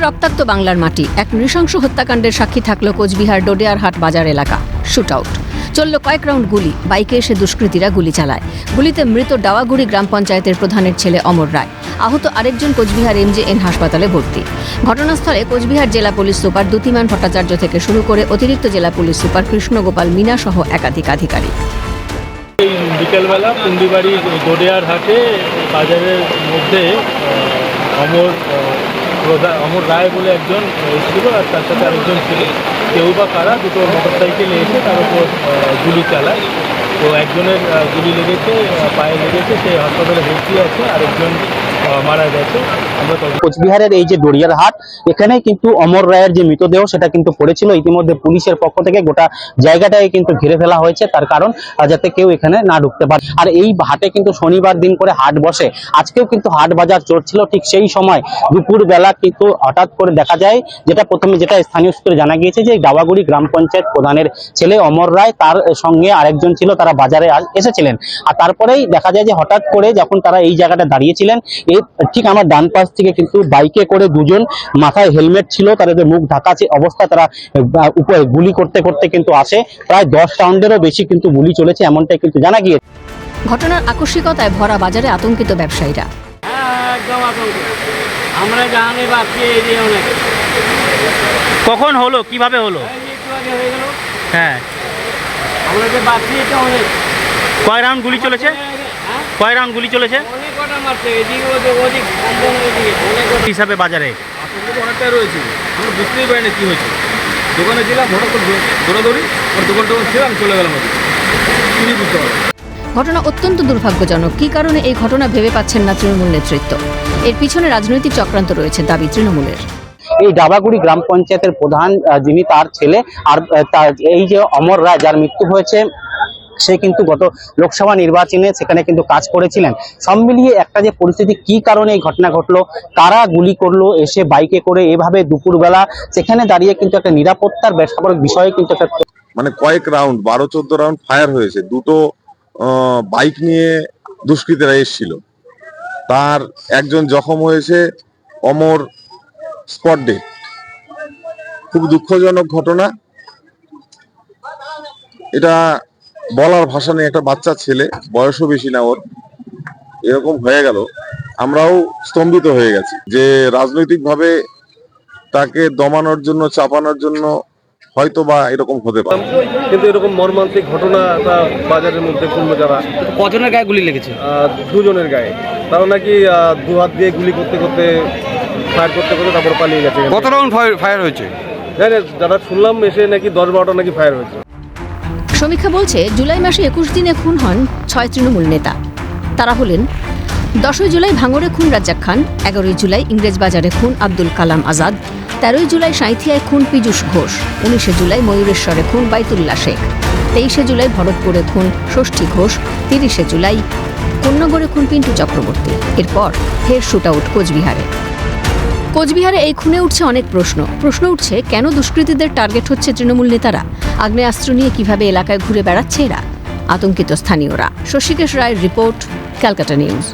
রক্তাক্ত বাংলার মাটি, এক নৃশংস হত্যাকাণ্ডের সাক্ষী থাকল কোচবিহার ডোডিয়ারহাট বাজার এলাকা। শুট আউট চলল কয়েক রাউন্ড গুলি। বাইকে এসে দুষ্কৃতীরা গুলি চালায়। গুলিতে মৃত ডাওয়াগুড়ি গ্রাম পঞ্চায়েতের প্রধানের ছেলে অমর রায়। আহত আরেকজন কোচবিহার MJN হাসপাতালে ভর্তি। ঘটনাস্থলে কোচবিহার জেলা পুলিশ সুপার দ্যুতিমান ভট্টাচার্য থেকে শুরু করে অতিরিক্ত জেলা পুলিশ সুপার কৃষ্ণগোপাল মিনা সহ একাধিক আধিকারিক। এই বিকেলবেলা পুন্ডিবাড়ি ডোডিয়ারহাটে বাজারের মধ্যে অমর রায় বলে একজন ছিল, আর তার সাথে আরেকজন ছিল। কেউ বা কারা দুটো মোটরসাইকেলে এসে তার উপর গুলি চালায়। তো একজনের গুলি লেগেছে, পায়ে লেগেছে, সে হাসপাতালে ভর্তি আছে, আরেকজন মারা গেছে। আমরা কোচবিহারের এই যে ডোডিয়ারহাট, এখানে কিন্তু অমর রায়ের যে মৃতদেহ সেটা কিন্তু পড়েছিল। ইতিমধ্যে পুলিশের পক্ষ থেকে গোটা জায়গাটাকে কিন্তু ঘিরে ফেলা হয়েছে, তার কারণ যাতে কেউ এখানে না ঢুকতে পারে। আর এই হাটে কিন্তু শনিবার দিন করে হাট বসে। আজকেও কিন্তু হাট বাজার চলছিল। ঠিক সেই সময় দুপুর বেলা কিন্তু হঠাৎ করে দেখা যায়, যেটা স্থানীয় সূত্রে জানা গিয়েছে, যে ডাওয়াগুড়ি গ্রাম পঞ্চায়েত প্রধানের ছেলে অমর রায়, তার সঙ্গে আরেকজন ছিল, তারা বাজারে এসেছিলেন। আর তারপরেই দেখা যায় যে হঠাৎ করে যখন তারা এই জায়গাটা দাঁড়িয়েছিলেন, এই ঠিক আমার ডান পাশ থেকে কিন্তু বাইকে করে দুজন, মাথায় হেলমেট ছিল, তাদের মুখ ঢাকা অবস্থা, তারা উপরে গুলি করতে করতে কিন্তু আসে। প্রায় 10 রাউন্ডেরও বেশি কিন্তু গুলি চলেছে, এমনটাই কিন্তু জানা গিয়েছে। ঘটনার আকস্মিকতায় ভরা বাজারে আতঙ্কিত ব্যবসায়ীরা। আমরা জানি বাকি এরিয়া অনেক। কখন হলো, কিভাবে হলো? হ্যাঁ, আমরা যে বাকি এটা অনেক। কয় রাউন্ড গুলি চলেছে? কয় রাউন্ড গুলি চলেছে? অনেক কটা মারছে, এদিকে ওদিক অনেক হিসাবে বাজারে অনেকটাই রয়েছে। আমরা বুঝতেই পারি না কি হয়েছে। দোকানে ছিলাম, হঠাৎ করে দৌড়াদৌড়ি, আর দোকান ছিলাম, চলে গেলাম। কিছুই বুঝতে পারলাম। ঘটনা অত্যন্ত দুর্ভাগ্যজনক। কী কারণে এই ঘটনা ভেবে পাচ্ছেন না তৃণমূল নেতৃত্ব। এর পিছনে রাজনৈতিক চক্রান্ত রয়েছে দাবি তৃণমূলের। এই ডাওয়াগুড়ি গ্রাম পঞ্চায়েতের প্রধান যিনি, তার ছেলে, আর এই যে অমর রায় যার মৃত্যু হয়েছে, সে কিন্তু গত লোকসভা নির্বাচনে সেখানে কিন্তু কাজ করেছিলেন। সব মিলিয়ে একটা যে পরিস্থিতি, কি কারণে এই ঘটনা ঘটলো, কারা গুলি করলো এসে বাইকে করে এভাবে দুপুরবেলা, সেখানে দাঁড়িয়ে কিন্তু একটা নিরাপত্তার বিষয়ে কিন্তু একটা কয়েক রাউন্ড 12-14 রাউন্ড ফায়ার হয়েছে। দুটো বাইক নিয়ে দুষ্কৃতীরা এসেছিল, তার একজন জখম হয়েছে, অমর স্পট ডেড। খুব দুঃখজনক ঘটনা এটা, বলার ভাষা নেই। একটা বাচ্চা ছেলে, বয়সও বেশি না ওর, এরকম হয়ে গেল। আমরাও স্তম্ভিত হয়ে গেছি যে রাজনৈতিক ভাবে তাকে দমানোর জন্য, চাপানোর জন্য হয়তো বা এরকম হতে পারে, কিন্তু এরকম মর্মান্তিক ঘটনা বাজারের মধ্যে পূর্ণ যারা। কজনের গায়ে গুলি লেগেছে? 2 জনের গায়ে। তারা নাকি 2 হাত দিয়ে গুলি করতে করতে, ফায়ার করতে করতে তারপর পালিয়ে গেছে। কত রাউন্ড ফায়ার হয়েছে? যারা শুনলাম এসে নাকি 10-12টা নাকি ফায়ার হয়েছে। সমীক্ষা বলছে, জুলাই মাসে 21 দিনে খুন হন 6 তৃণমূল নেতা। তারা হলেন: 10ই জুলাই ভাঙড়ে খুন রাজ্জাক খান, 11ই জুলাই ইংরেজবাজারে খুন আব্দুল কালাম আজাদ, 13ই জুলাই সাঁইথিয়ায় খুন পীযূষ ঘোষ, 19শে জুলাই ময়ূরেশ্বরে খুন বাইতুল্লাহ শেখ, 23শে জুলাই ভরতপুরে খুন ষষ্ঠী ঘোষ, 30শে জুলাই কোন্নগরে খুন পিন্টু চক্রবর্তী। এরপর ফের শুট আউট কোচবিহারে এই খুনে উঠছে অনেক প্রশ্ন উঠছে, কেন দুষ্কৃতীদের টার্গেট হচ্ছে তৃণমূল নেতারা? আগ্নেয়াস্ত্র নিয়ে কিভাবে এলাকায় ঘুরে বেড়াচ্ছে এরা? আতঙ্কিত স্থানীয়রা। শশীকেশ রায়ের রিপোর্ট, ক্যালকাটা নিউজ।